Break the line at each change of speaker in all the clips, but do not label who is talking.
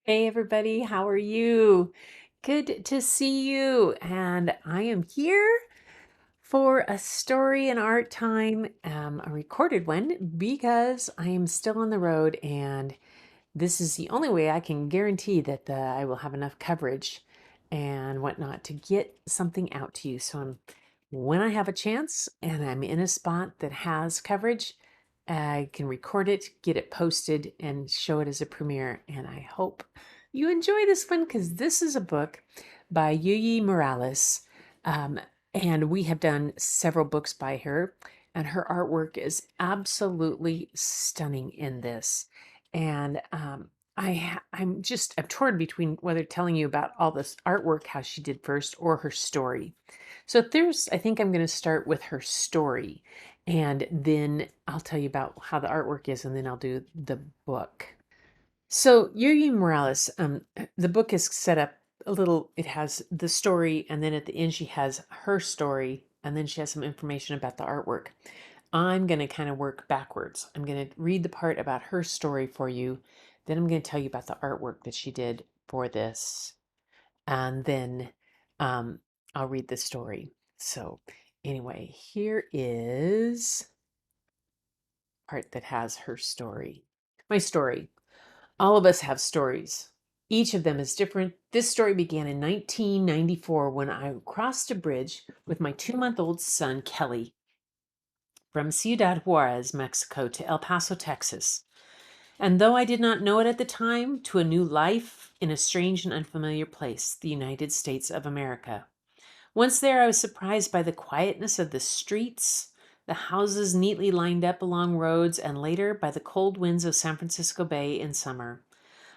Hey everybody, how are you? Good to see you. And I am here for a story and art time, a recorded one, because I am still on the road and this is the only way I can guarantee that I will have enough coverage and whatnot to get something out to you. When I have a chance and I'm in a spot that has coverage, I can record it, get it posted, and show it as a premiere. And I hope you enjoy this one because this is a book by Yuyi Morales. Um, and we have done several books by her, and her artwork is absolutely stunning in this. And I'm torn between whether telling you about all this artwork, how she did first, or her story. I think I'm going to start with her story, and then I'll tell you about how the artwork is, and then I'll do the book. So Yuri Morales, the book is set up a little. It has the story, and then at the end she has her story, and then she has some information about the artwork. I'm going to kind of work backwards. I'm going to read the part about her story for you. Then I'm going to tell you about the artwork that she did for this. And then um, I'll read the story. So, anyway, here is part that has her story. My story. All of us have stories. Each of them is different. This story began in 1994 when I crossed a bridge with my 2-month-old son, Kelly, from Ciudad Juarez, Mexico, to El Paso, Texas. And though I did not know it at the time, to a new life in a strange and unfamiliar place, the United States of America. Once there, I was surprised by the quietness of the streets, the houses neatly lined up along roads, and later by the cold winds of San Francisco Bay in summer.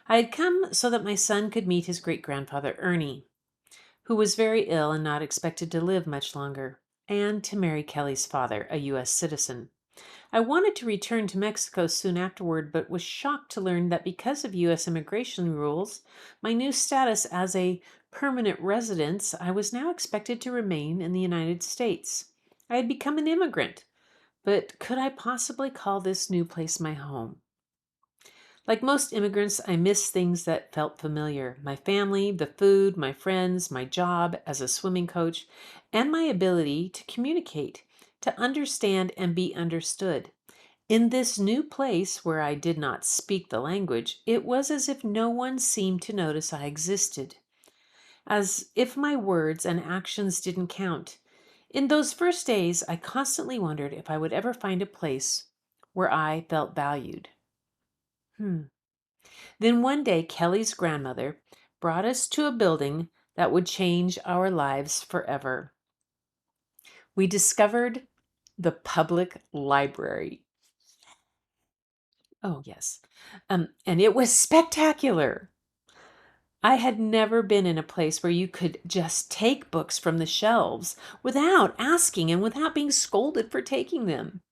I had come so that my son could meet his great grandfather, Ernie, who was very ill and not expected to live much longer, and to marry Kelly's father, a U.S. citizen. I wanted to return to Mexico soon afterward, but was shocked to learn that because of U.S. immigration rules, my new status as a permanent resident, I was now expected to remain in the United States. I had become an immigrant, but could I possibly call this new place my home? Like most immigrants, I missed things that felt familiar: my family, the food, my friends, my job as a swimming coach, and my ability to communicate, to understand and be understood. In this new place where I did not speak the language, it was as if no one seemed to notice I existed, as if my words and actions didn't count. In those first days, I constantly wondered if I would ever find a place where I felt valued. Hmm. Then one day, Kelly's grandmother brought us to a building that would change our lives forever. We discovered the public library. Oh, yes. And it was spectacular. I had never been in a place where you could just take books from the shelves without asking and without being scolded for taking them.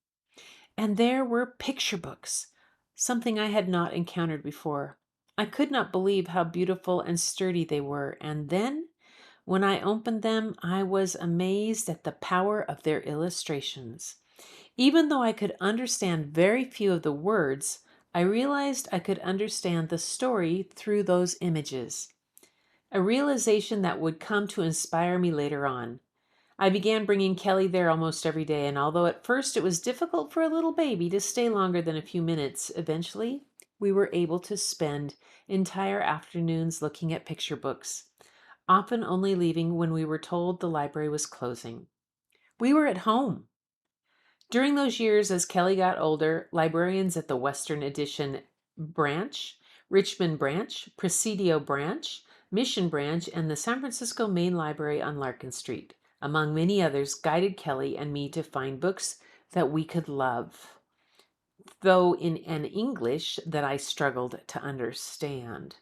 And there were picture books, something I had not encountered before. I could not believe how beautiful and sturdy they were, and then, when I opened them, I was amazed at the power of their illustrations. Even though I could understand very few of the words, I realized I could understand the story through those images, a realization that would come to inspire me later on. I began bringing Kelly there almost every day, and although at first it was difficult for a little baby to stay longer than a few minutes, eventually we were able to spend entire afternoons looking at picture books, often only leaving when we were told the library was closing. We were at home. During those years, as Kelly got older, librarians at the Western Addition branch, Richmond branch, Presidio branch, Mission branch, and the San Francisco Main Library on Larkin Street, among many others, guided Kelly and me to find books that we could love, though in an English that I struggled to understand.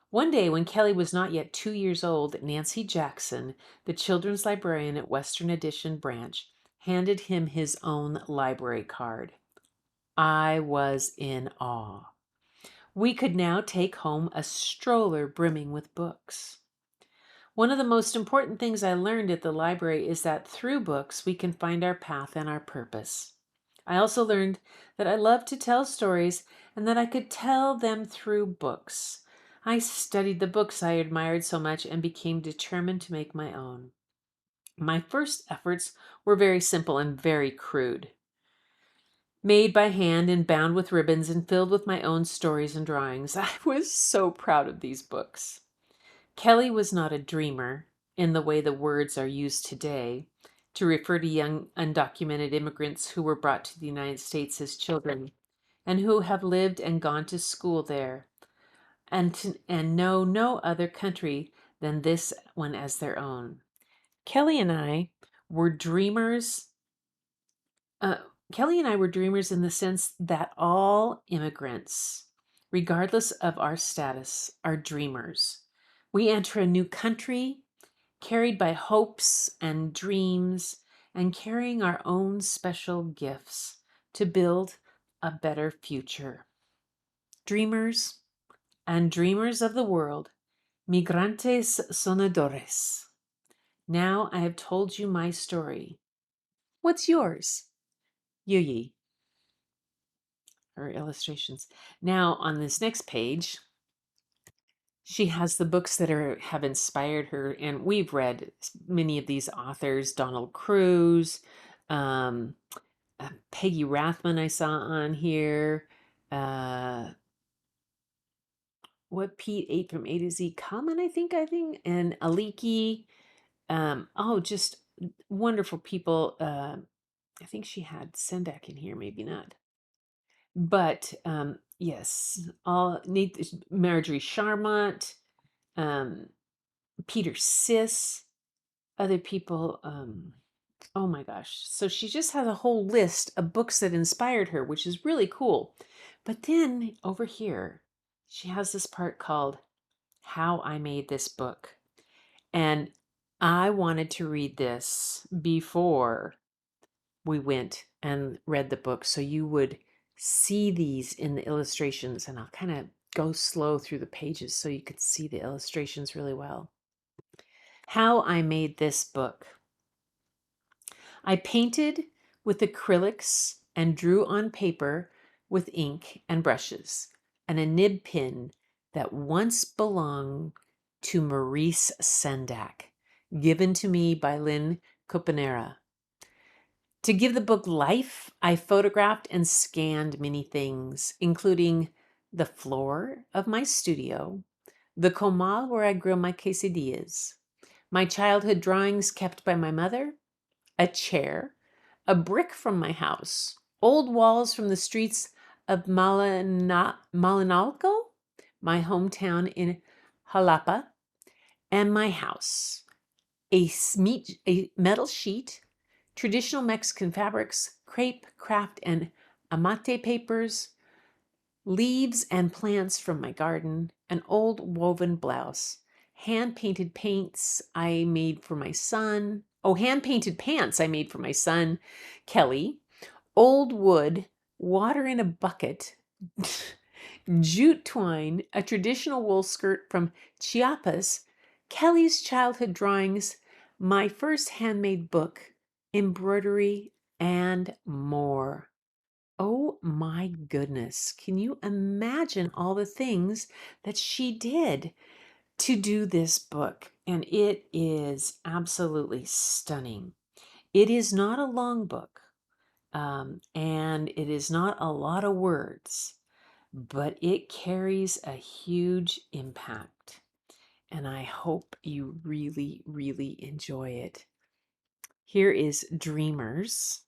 One day, when Kelly was not yet 2 years old, Nancy Jackson, the children's librarian at Western Addition branch, handed him his own library card. I was in awe. We could now take home a stroller brimming with books. One of the most important things I learned at the library is that through books we can find our path and our purpose. I also learned that I love to tell stories and that I could tell them through books. I studied the books I admired so much and became determined to make my own. My first efforts were very simple and very crude. Made by hand and bound with ribbons and filled with my own stories and drawings. I was so proud of these books. Kelly was not a dreamer in the way the words are used today to refer to young undocumented immigrants who were brought to the United States as children and who have lived and gone to school there and know no other country than this one as their own. Kelly and I were dreamers. Uh, Kelly and I were dreamers in the sense that all immigrants, regardless of our status, are dreamers. We enter a new country carried by hopes and dreams and carrying our own special gifts to build a better future. Dreamers and dreamers of the world, migrantes soñadores. Now I have told you my story. What's yours? Yuyi. Her illustrations. Now on this next page, she has the books that have inspired her, and we've read many of these authors. Donald Cruz, um, Peggy Rathman I saw on here. Uh, what Pete ate from A to Z Common, I think, and Aliki. Just wonderful people. I think she had Sendak in here, maybe not. But yes, Marjorie Charmont, um, Peter Sis, other people. Oh my gosh. So she just has a whole list of books that inspired her, which is really cool. But then over here, she has this part called How I Made This Book. And I wanted to read this before we went and read the book so you would see these in the illustrations, and I'll kind of go slow through the pages so you could see the illustrations really well. How I made this book. I painted with acrylics and drew on paper with ink and brushes and a nib pin that once belonged to Maurice Sendak, given to me by Lynn Copenera. To give the book life, I photographed and scanned many things, including the floor of my studio, the comal where I grill my quesadillas, my childhood drawings kept by my mother, a chair, a brick from my house, old walls from the streets of Malinalco, my hometown in Jalapa, and my house, a metal sheet, traditional Mexican fabrics, crepe, craft, and amate papers, leaves and plants from my garden, an old woven blouse, hand-painted paints I made for my son. Oh, hand-painted pants I made for my son, Kelly, old wood, water in a bucket, jute twine, a traditional wool skirt from Chiapas, Kelly's childhood drawings, my first handmade book, embroidery, and more. Oh my goodness. Can you imagine all the things that she did to do this book? And it is absolutely stunning. It is not a long book, and it is not a lot of words, but it carries a huge impact. And I hope you really, really enjoy it. Here is Dreamers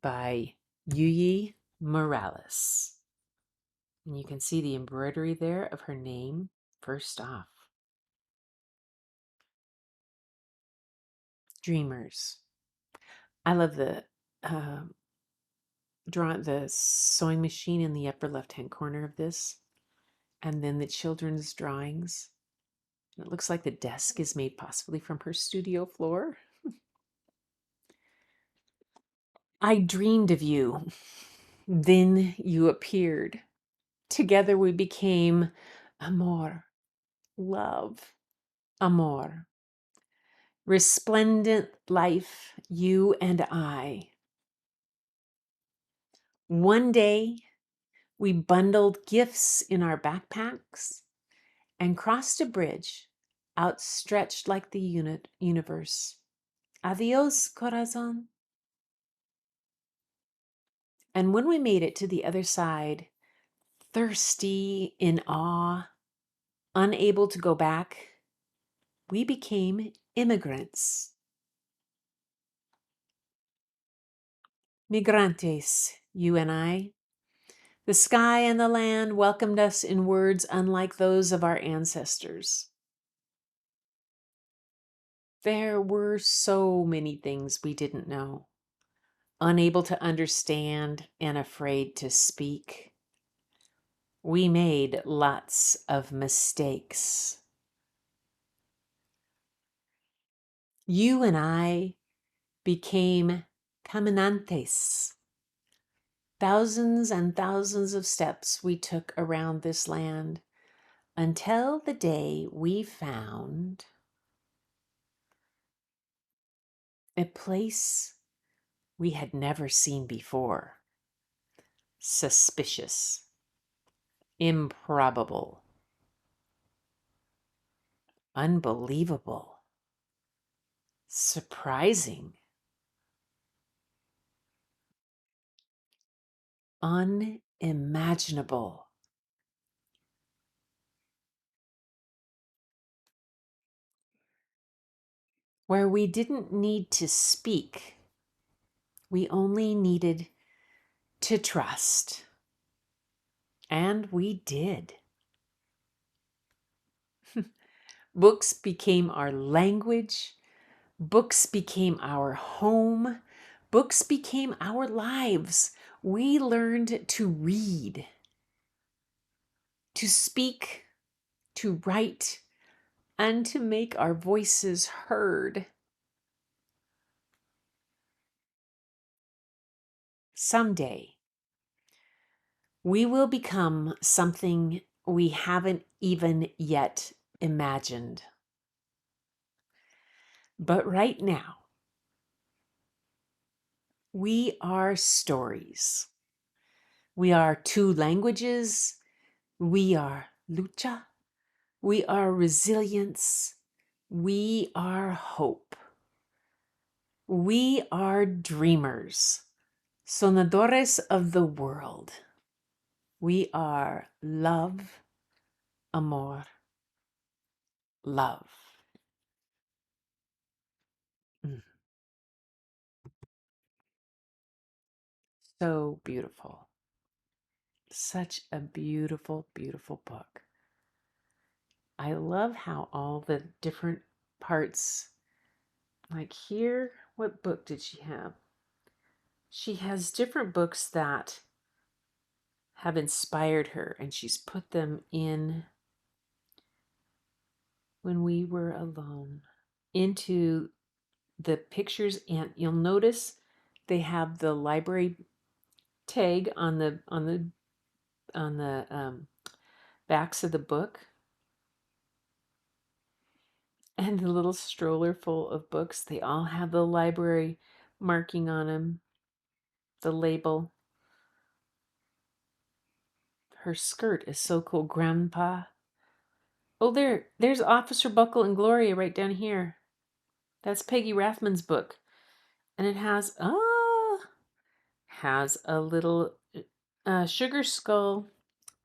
by Yuyi Morales. And you can see the embroidery there of her name first off. Dreamers. I love the sewing machine in the upper left-hand corner of this, and then the children's drawings. It looks like the desk is made possibly from her studio floor. I dreamed of you. Then you appeared. Together we became amor, love, amor. Resplendent life, you and I. One day, we bundled gifts in our backpacks and crossed a bridge outstretched like the universe. Adios, corazon. And when we made it to the other side, thirsty, in awe, unable to go back, we became immigrants. Migrantes, you and I. The sky and the land welcomed us in words unlike those of our ancestors. There were so many things we didn't know, unable to understand and afraid to speak. We made lots of mistakes. You and I became caminantes. Thousands and thousands of steps we took around this land until the day we found a place we had never seen before. Suspicious, improbable, unbelievable, surprising, unimaginable. Where we didn't need to speak, we only needed to trust. And we did. Books became our language. Books became our home. Books became our lives. We learned to read, to speak, to write, and to make our voices heard. Someday, we will become something we haven't even yet imagined. But right now, we are stories. We are two languages. We are lucha. We are resilience. We are hope. We are dreamers, sonadores of the world. We are love, amor, love. Mm. So beautiful. Such a beautiful, beautiful book. I love how all the different parts, like here, what book did she have? She has different books that have inspired her, and she's put them in when we were alone into the pictures, and you'll notice they have the library tag on the backs of the book, and the little stroller full of books, they all have the library marking on them, the label. Her skirt is so cool. Grandpa. Oh, there's Officer Buckle and Gloria right down here. That's Peggy Rathman's book. And it has a little sugar skull,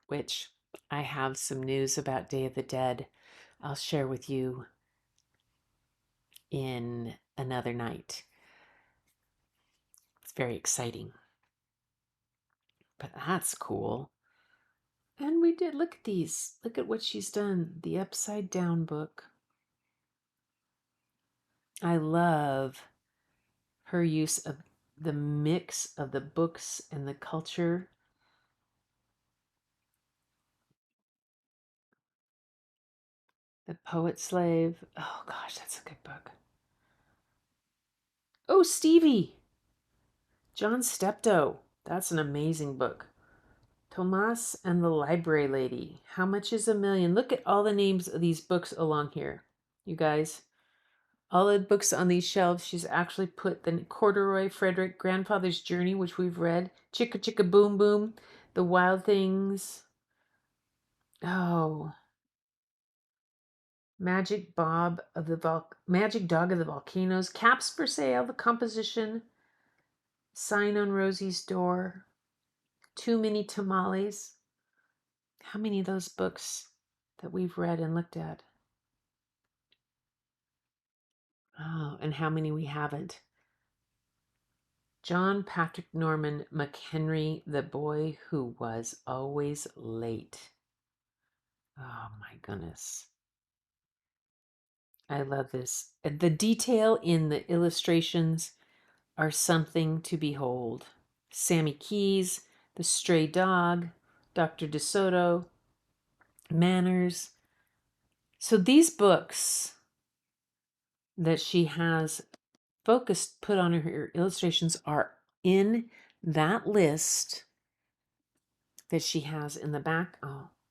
which I have some news about Day of the Dead I'll share with you in another night. It's very exciting. But that's cool. And we did, look at these. Look at what she's done. The Upside Down book. I love her use of the mix of the books and the culture. The Poet Slave. Oh gosh, that's a good book. Oh, Stevie. John Steptoe. That's an amazing book. Tomas and the Library Lady. How Much is a Million? Look at all the names of these books along here, you guys. All the books on these shelves, she's actually put the Corduroy Frederick, Grandfather's Journey, which we've read, Chicka Chicka Boom Boom, The Wild Things. Oh, Magic Dog of the Volcanoes, Caps for Sale, The Composition, Sign on Rosie's Door, Too Many Tamales. How many of those books that we've read and looked at? Oh, and how many we haven't. John Patrick Norman McHenry, The Boy Who Was Always Late. Oh my goodness. I love this. The detail in the illustrations are something to behold. Sammy Keys, The Stray Dog, Dr. DeSoto, Manners. So these books that she has put on her illustrations are in that list that she has in the back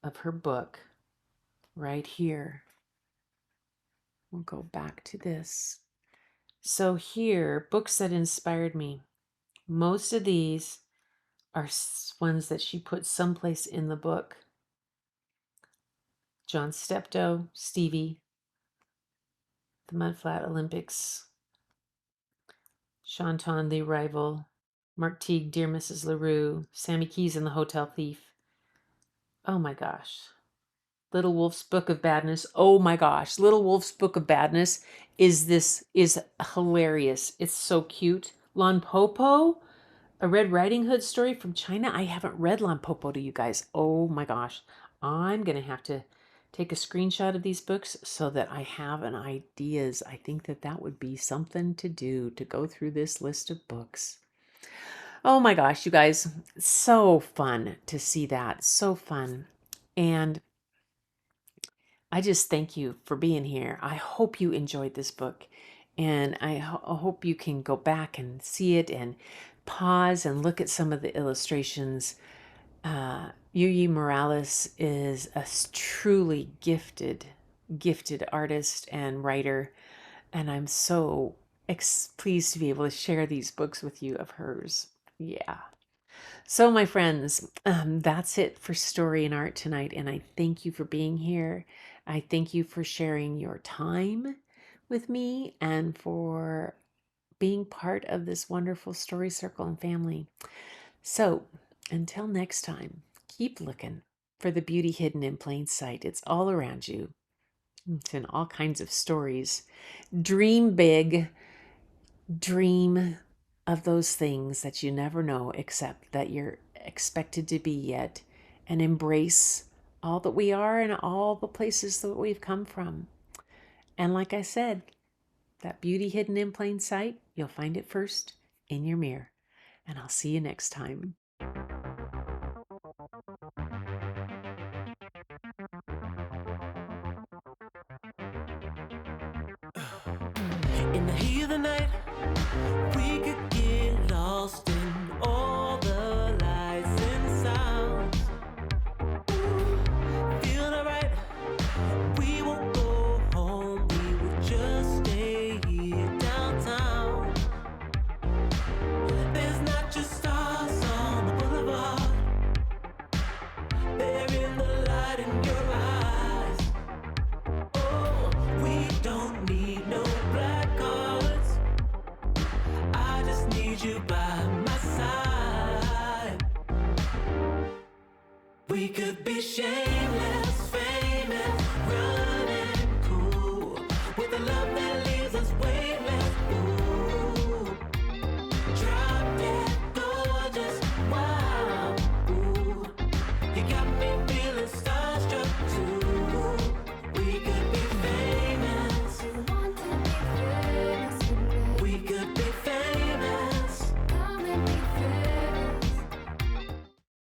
of her book right here. We'll go back to this. So here, books that inspired me. Most of these are ones that she put someplace in the book. John Steptoe, Stevie, The Mudflat Olympics, Shanton, The Arrival, Mark Teague, Dear Mrs. LaRue, Sammy Keys and the Hotel Thief. Oh my gosh. Little Wolf's Book of Badness. Oh my gosh. Little Wolf's Book of Badness is hilarious. It's so cute. Lon Popo, a Red Riding Hood story from China. I haven't read Lon Popo to you guys. Oh my gosh. I'm going to have to take a screenshot of these books so that I have an ideas. I think that would be something to do, to go through this list of books. Oh my gosh, you guys, so fun to see that. So fun. And I just thank you for being here. I hope you enjoyed this book, and I hope you can go back and see it and pause and look at some of the illustrations. Yuyi Morales is a truly gifted artist and writer, and I'm so pleased to be able to share these books with you of hers. Yeah. So, my friends, that's it for Story and Art tonight, and I thank you for being here. I thank you for sharing your time with me and for being part of this wonderful story circle and family. So, until next time, keep looking for the beauty hidden in plain sight. It's all around you. It's in all kinds of stories. Dream big. Dream of those things that you never know except that you're expected to be yet, and embrace all that we are and all the places that we've come from. And like I said, that beauty hidden in plain sight, you'll find it first in your mirror. And I'll see you next time.
In the heat of the night, we could get lost in all the lights and sounds. Feeling alright, we won't go home, we will just stay here downtown. There's not just stars on the boulevard, they're in the light in your eyes. Oh, we don't need no black cards, I just need you by my side. We could be shameless.